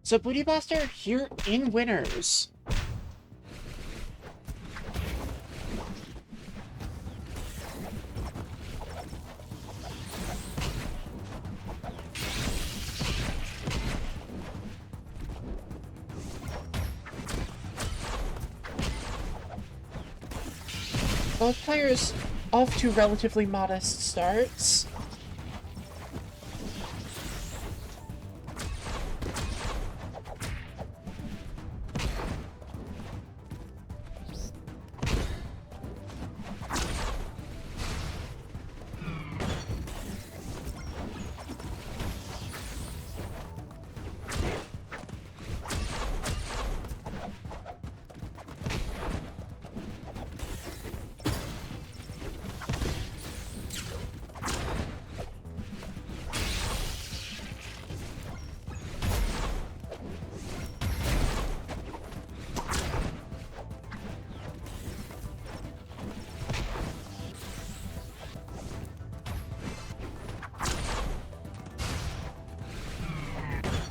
So Booty Blaster here in Winners. Both players off to relatively modest starts.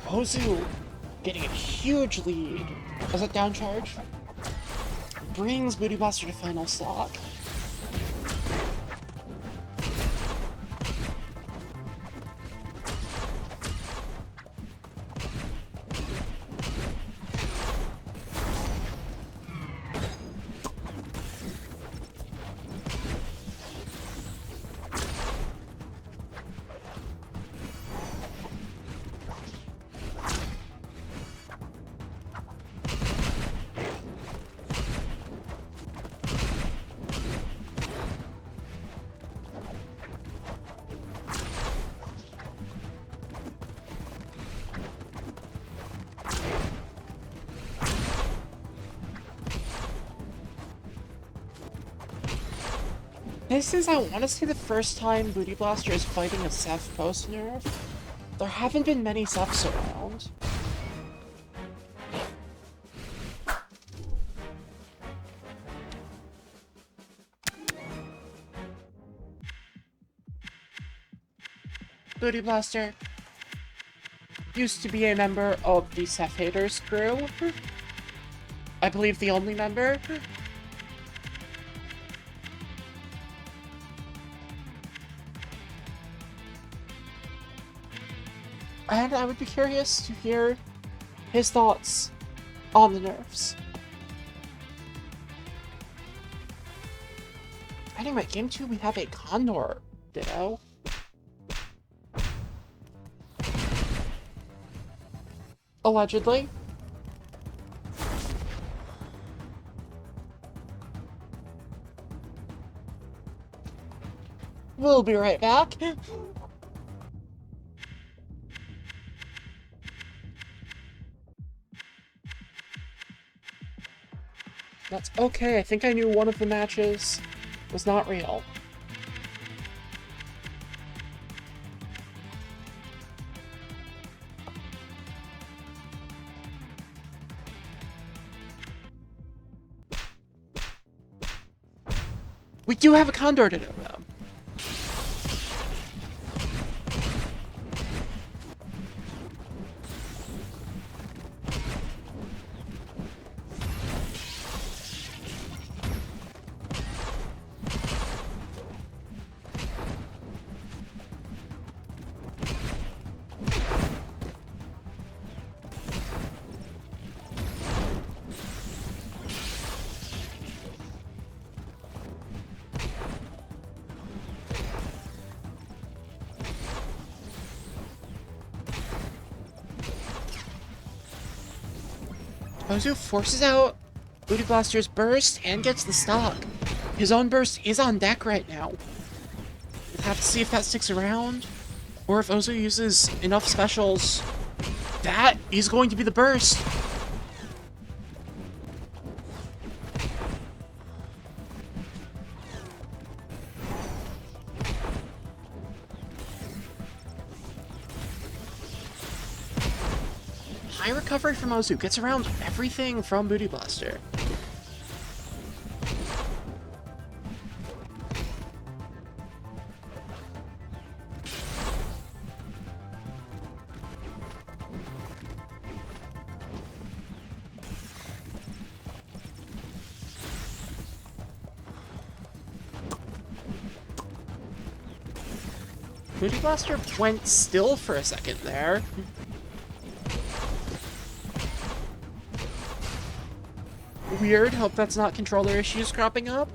Ozu getting a huge lead as a down charge brings Booty Blaster to final stock. This is, I want to say, the first time Booty Blaster is fighting a Seph post-nerf. There haven't been many Sephs around. Booty Blaster used to be a member of the Seph Haters crew. I believe the only member. And I would be curious to hear his thoughts on the nerfs. Anyway, game 2, we have a Condor Ditto. Allegedly. We'll be right back. That's okay, I think I knew one of the matches was not real. We do have a Condor to know, though. Ozu forces out Booty Blaster's burst and gets the stock. His own burst is on deck right now. We'll have to see if that sticks around, or if Ozu uses enough specials. That is going to be the burst. High recovery from Ozu gets around everything from Booty Blaster. Bootyblaster went still for a second there. Weird, hope that's not controller issues cropping up.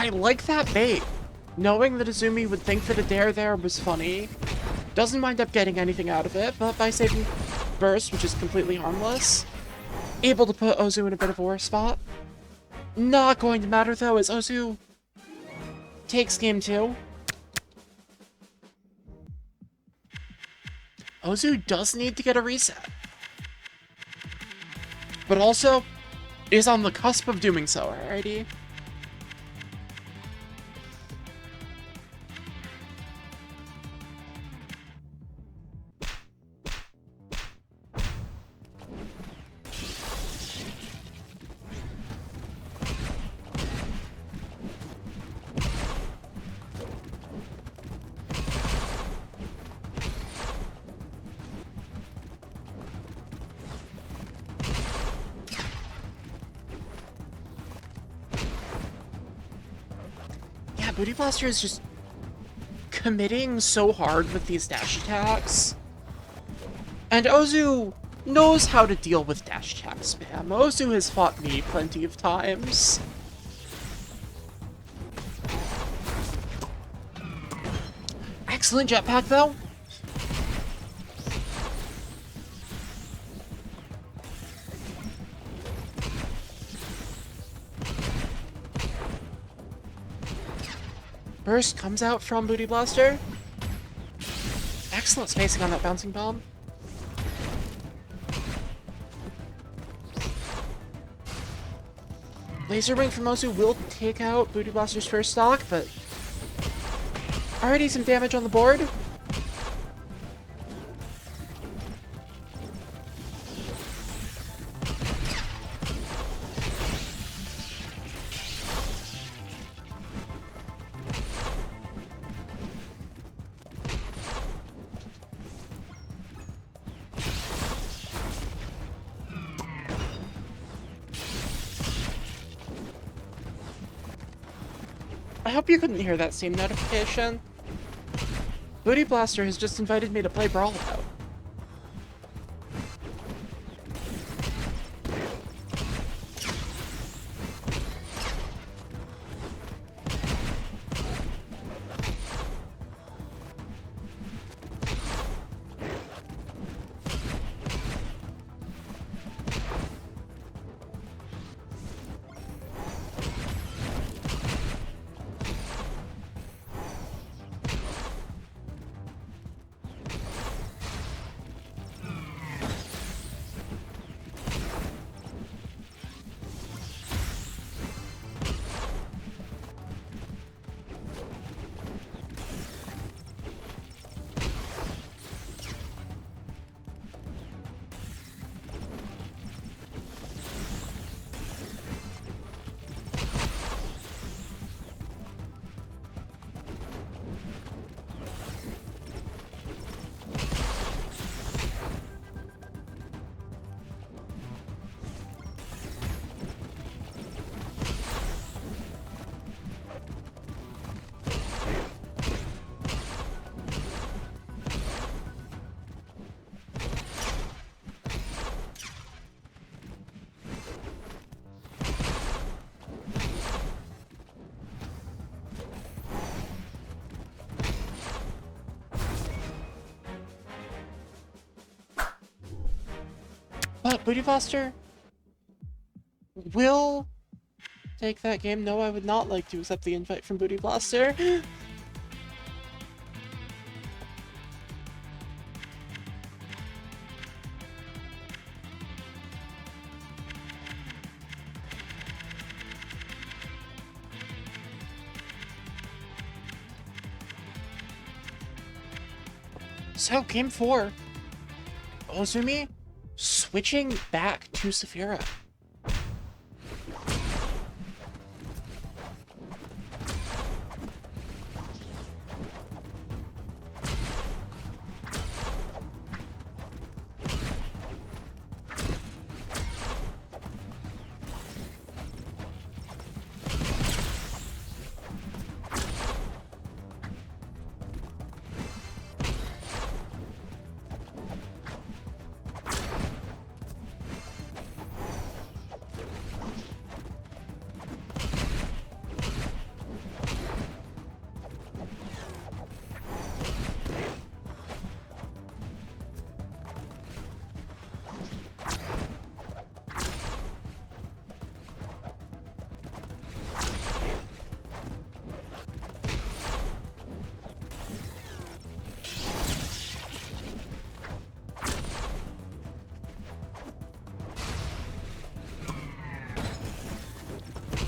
I like that bait. Knowing that Ozumi would think that a dare there was funny. Doesn't wind up getting anything out of it, but by saving Burst, which is completely harmless, able to put Ozu in a bit of a worse spot. Not going to matter though, as Ozu takes game 2. Ozu does need to get a reset. But also is on the cusp of doing so, alrighty? Bootyblaster is just committing so hard with these dash attacks. And Ozu knows how to deal with dash attack spam. Ozu has fought me plenty of times. Excellent jetpack, though. Burst comes out from Bootyblaster. Excellent spacing on that bouncing bomb. Laser Wing from Ozu will take out Bootyblaster's first stock, but already some damage on the board. I hope you couldn't hear that Steam notification. Bootyblaster has just invited me to play Brawlout. But Bootyblaster will take that game. No, I would not like to accept the invite from Bootyblaster. So, game 4. Ozumi switching back to Sephi'ra.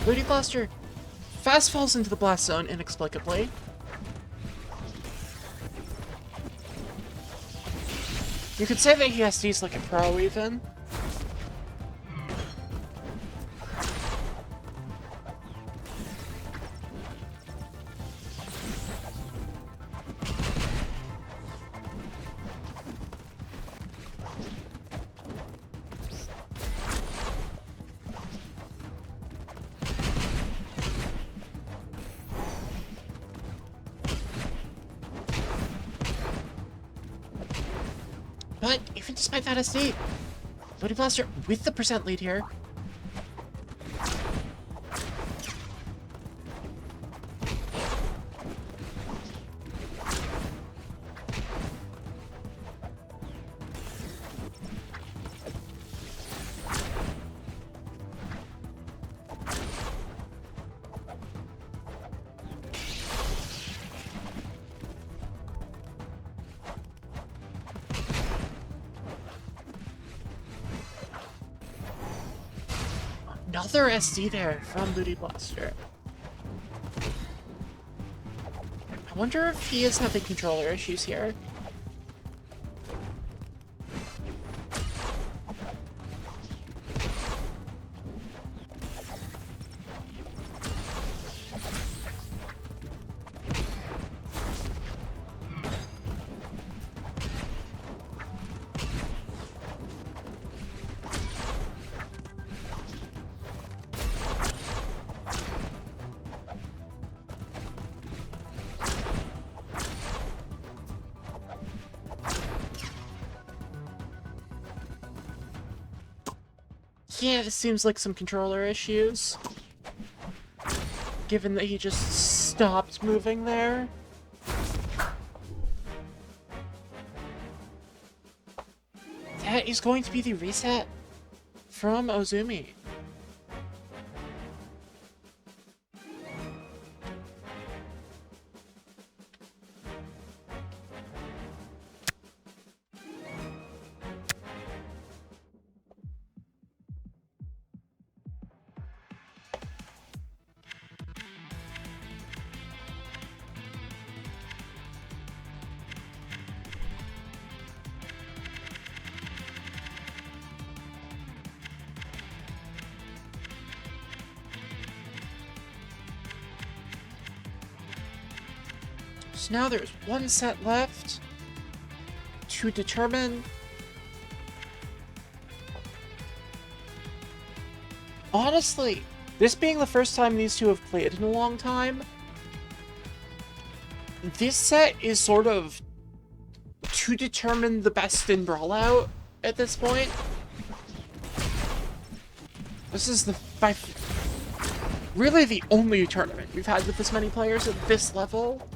Bootyblaster fast falls into the blast zone inexplicably. You could say that he has these like a pro even. But even despite that SD, Bootyblaster with the percent lead here. Another SD there from Bootyblaster. I wonder if he is having controller issues here. Yeah, it seems like some controller issues. Given that he just stopped moving there. That is going to be the reset from Ozumi. So now there's one set left to determine. Honestly, this being the first time these two have played in a long time, this set is sort of to determine the best in Brawlout at this point. This is really the only tournament we've had with this many players at this level.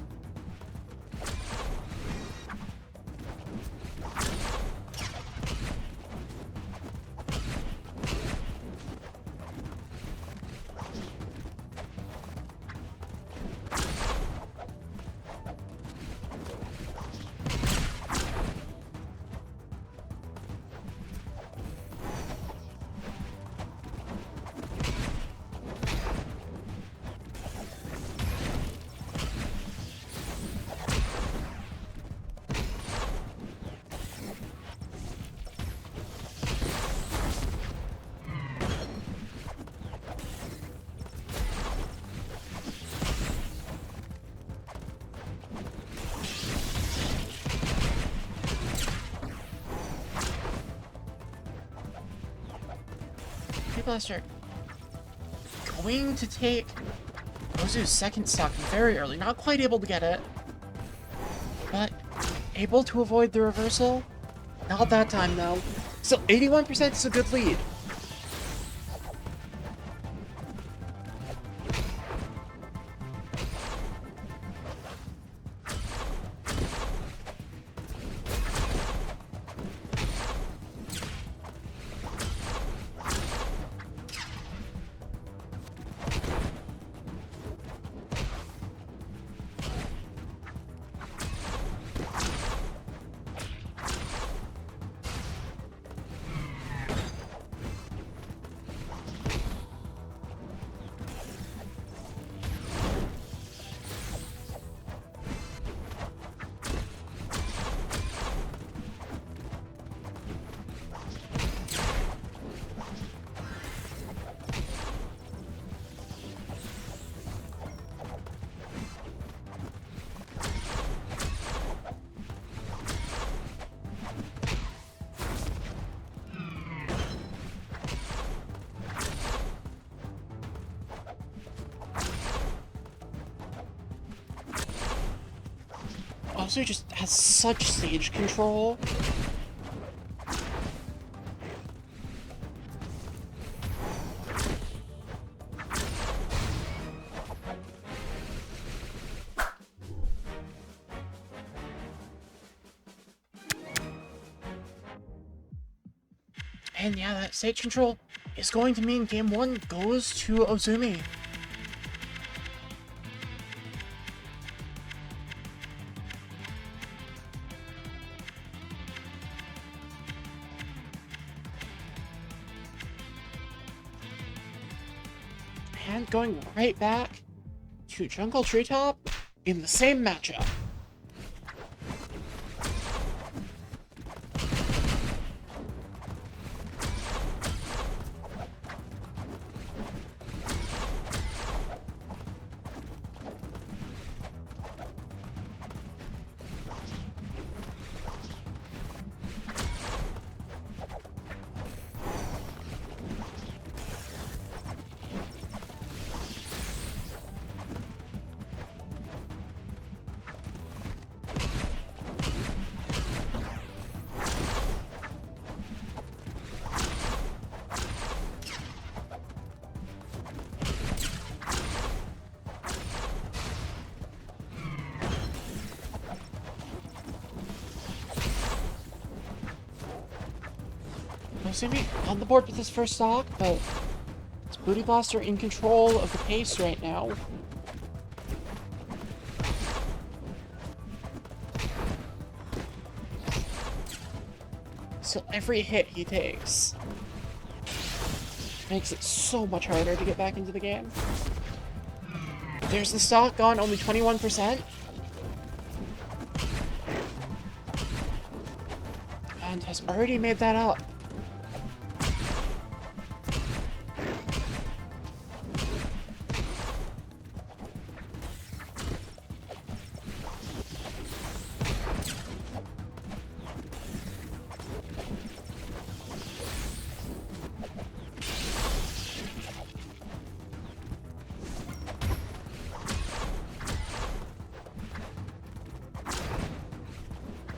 Bootyblaster going to take Ozu's second stock very early. Not quite able to get it, but able to avoid the reversal. Not that time, though. Still, 81% is a good lead. Also just has such stage control. And yeah, that stage control is going to mean game one goes to Ozumi. And going right back to Jungle Treetop in the same matchup. Ozumi on the board with his first stock, but it's Bootyblaster in control of the pace right now. So every hit he takes makes it so much harder to get back into the game. There's the stock gone, only 21%. And has already made that up.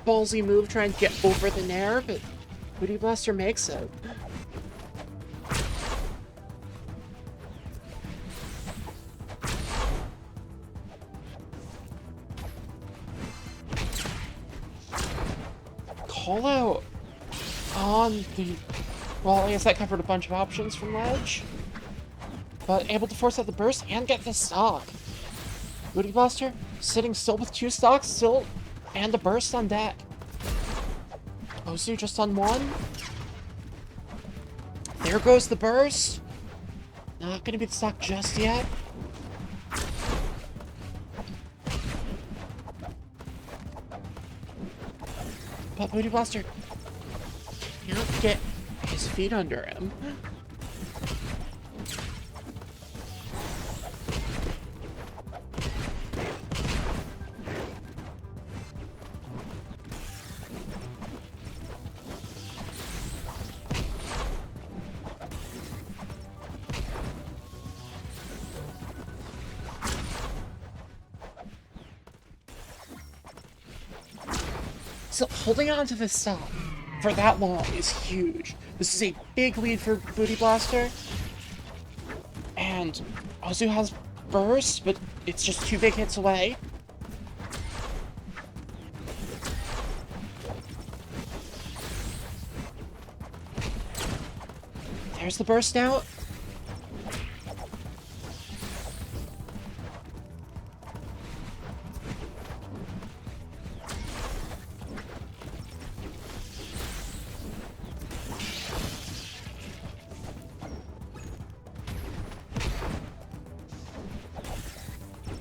Ballsy move trying to get over the Nair, but Bootyblaster makes it. Call out on the... Well, I guess that covered a bunch of options from ledge. But able to force out the burst and get the stock. Bootyblaster sitting still with 2 stocks, still... And a burst on deck. Ozu just on 1. There goes the burst. Not gonna be the stock just yet. But Bootyblaster can't get his feet under him. So holding on to this stock for that long is huge. This is a big lead for Booty Blaster. And Ozu has burst, but it's just 2 big hits away. There's the burst out.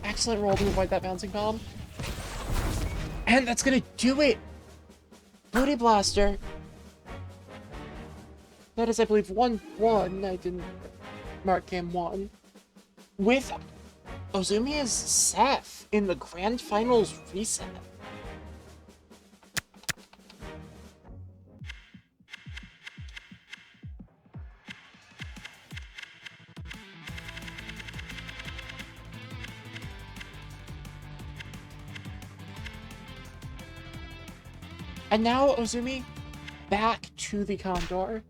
Excellent roll to avoid that bouncing bomb. And that's gonna do it! Booty Blaster. That is, I believe, 1-1. I didn't mark game 1. With Ozumi as Seph in the Grand Finals reset. And now Ozumi back to the Condor.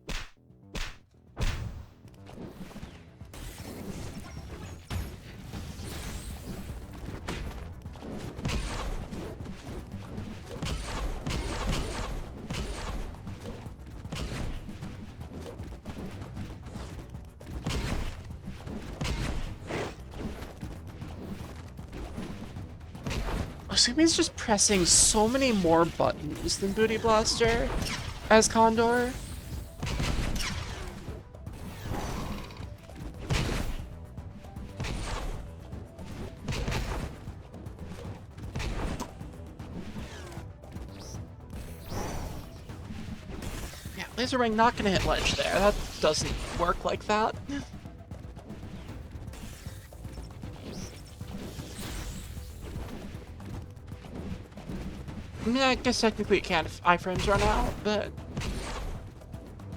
Ozumi's just pressing so many more buttons than Booty Blaster as Condor. Yeah, Laser Ring not gonna hit ledge there. That doesn't work like that. I mean, I guess technically it can if iframes run out, but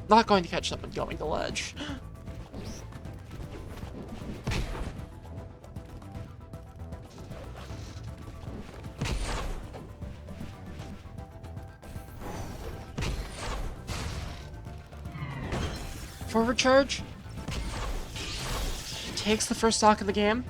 not going to catch someone going to ledge. Forward charge. Takes the first stock of the game.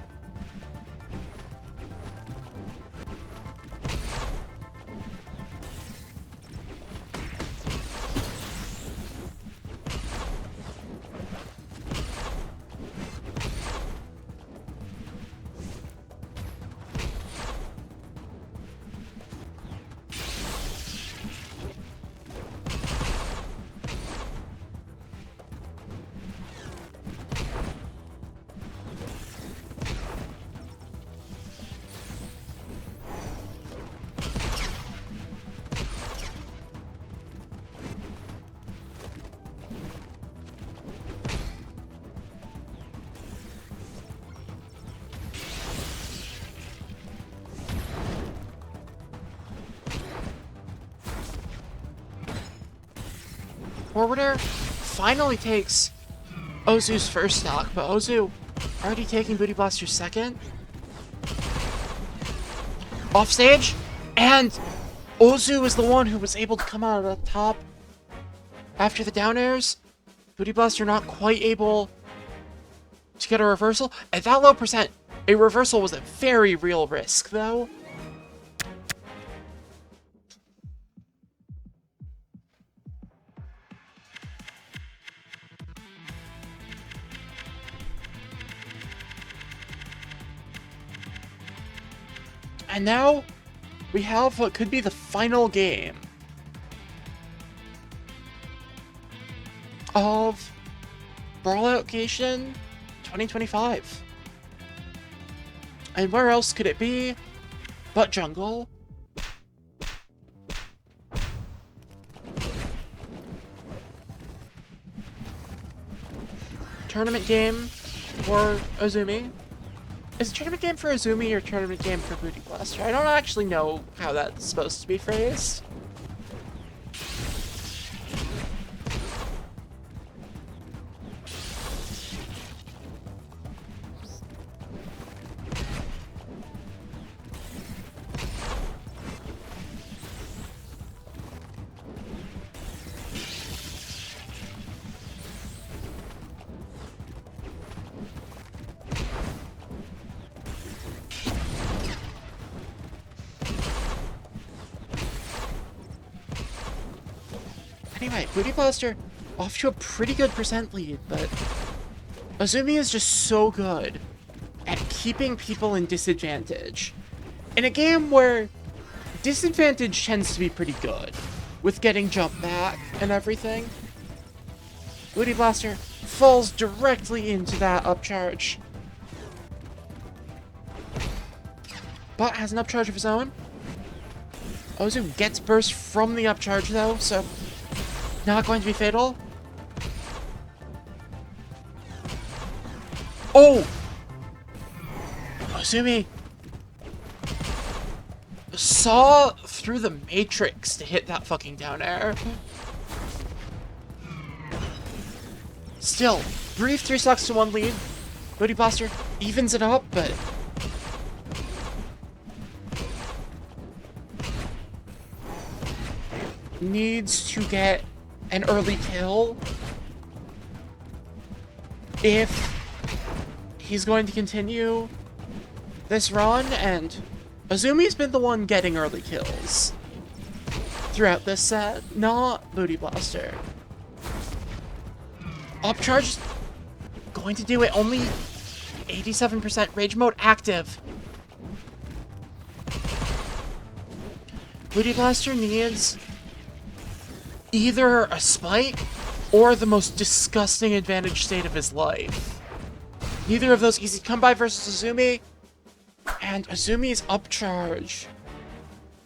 Forwarder finally takes Ozu's first stock, but Ozu already taking Booty Blaster's second. Offstage, and Ozu is the one who was able to come out of the top after the down airs. Booty Blaster not quite able to get a reversal. At that low percent, a reversal was a very real risk, though. And now, we have what could be the final game of Brawlout Gaytion 2025. And where else could it be but Jungle? Tournament game for Ozumi. Is it tournament game for Ozumi or tournament game for Booty Blaster? I don't actually know how that's supposed to be phrased. Anyway, Bootyblaster off to a pretty good percent lead, but Ozumi is just so good at keeping people in disadvantage. In a game where disadvantage tends to be pretty good, with getting jump back and everything, Bootyblaster falls directly into that upcharge. But has an upcharge of his own. Ozu gets burst from the upcharge though, so not going to be fatal. Oh! Ozumi saw through the matrix to hit that fucking down air. Still, brief 3 stocks to 1 lead. Bootyblaster evens it up, but needs to get an early kill if he's going to continue this run, and Ozumi's been the one getting early kills throughout this set, not Bootyblaster. Upcharge going to do it, only 87% rage mode active. Bootyblaster needs either a spike or the most disgusting advantage state of his life. Neither of those easy to come by versus Ozumi, and Ozumi's upcharge